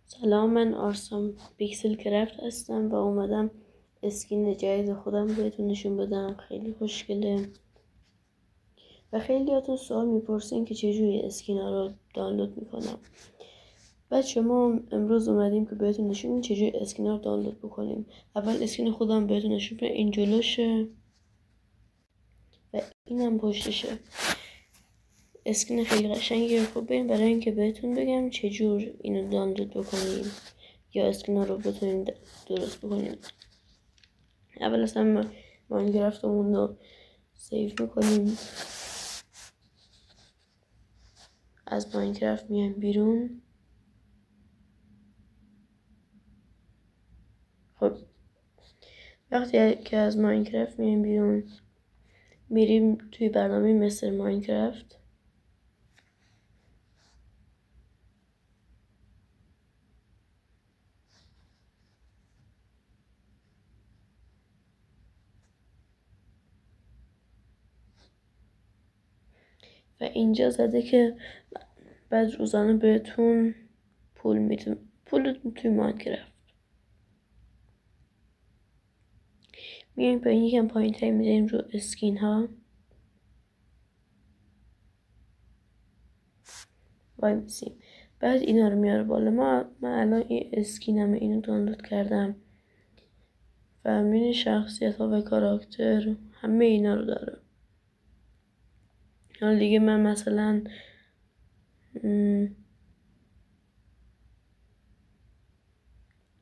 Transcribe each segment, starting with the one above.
سلام، من آرسام پیکسل کرافت هستم و اومدم اسکین جدید خودم بهتون نشون بدم. خیلی خوشگله و خیلیاتون سوال میپرسین که چجوری اسکین ها رو دانلود میکنم. بچه ما امروز اومدیم که بهتون نشون بدیم چجوری اسکین ها رو دانلود بکنیم. اول اسکین خودم بهتون نشون بدم. این جلوشه و اینم پشتشه. اسکین خیلی قشنگیه. خب بریم برای اینکه بهتون بگم چجور اینو دانلود بکنیم یا اسکین ها رو بتونیم درست بکنیم. اول از همه ماینکرافتمون رو سیو میکنیم. از ماینکرافت میایم بیرون. خب وقتی که از ماینکرافت میایم بیرون میریم توی برنامه مثل ماینکرافت. و اینجا زده که بعد روزانه بهتون پول میدم، پول توی ماینکرافت. میایم با این یکم پایین تر میذاریم رو اسکین ها. وای میسیم. بعد اینا رو میاره بالا. من الان این اسکینم اینو دانلود کردم و همین شخصیت ها و کاراکتر همه اینا رو داره. حالا دیگه من مثلا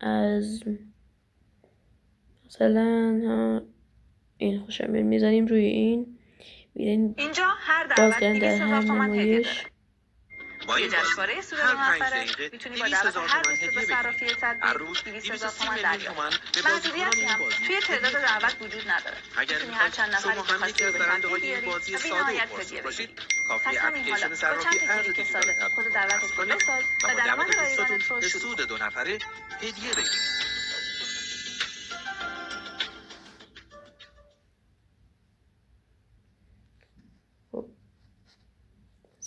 از مثلا این خوشم میاد میزنیم روی این. اینجا هر دعوت 200,000 تومان هدیه داره. با یه جشنواره سود موفره میتونی با دعوت هر دوست به صرافی تبدیل 200,000 تومان دریافت کنی. محدودیتی هم توی تعداد دعوت وجود نداره. میتونی هر چند نفری بخواستی رو به تبدیل بیاری و بی نهایت هدیه بگیری. پس همین حالا با چند تا کلیک ساده کد دعوتت رو بساز و درآمد رایگانت رو شروع کن. 2 نفره هدیه بگیر.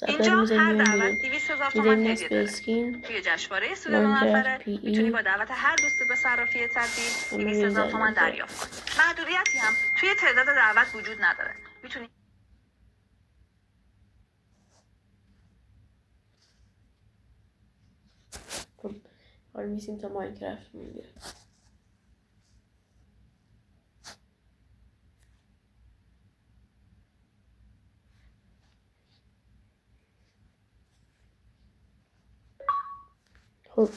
اینجا هر دعوت 200,000 تومان هدیه داره. توی جشنواره سود موفره میتونی با دعوت هر دوست به صرافی تبدیل 200,000 تومان دریافت کنی. محدودیتی هم توی تعداد دعوت وجود نداره. میتونی خب حالا میسیم تا ماینکرافت میگه. خب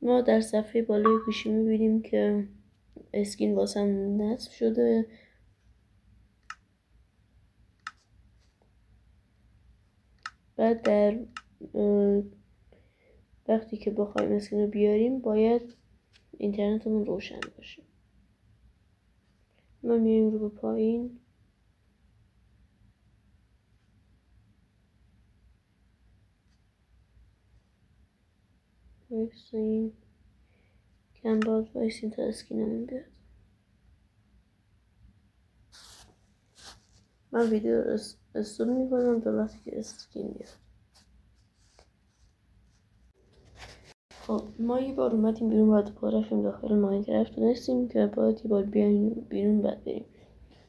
ما در صفحه بالای گوشی میبینیم که اسکین واسم نصب شده. بعد در وقتی که بخوایم اسکین رو بیاریم باید اینترنتمون روشن باشه. ما میایم رو به پایین. وایسیم کم باید وایسیم تا اسکینمون بیاد. من ویدیو رو استوب میکنم تا وقتی که اسکین بیاد. خب ما یه بار اومدیم بیرون و دوباره رفتیم داخل ماینکرافت. تونستیم که باید یه بار بیایم بیرون بعد بریم.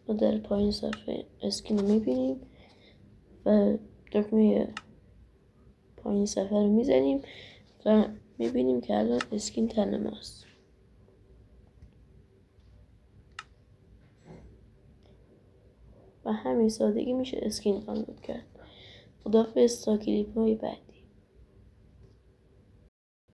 ما در پایین صفحه اسکین رو میبینیم و دکمه پایین صفحه رو میزنیم و میبینیم که الان اسکین تن ماست. و همین سادگی میشه اسکین دانلود کرد. خداحافظ تا کلیپ های بعد.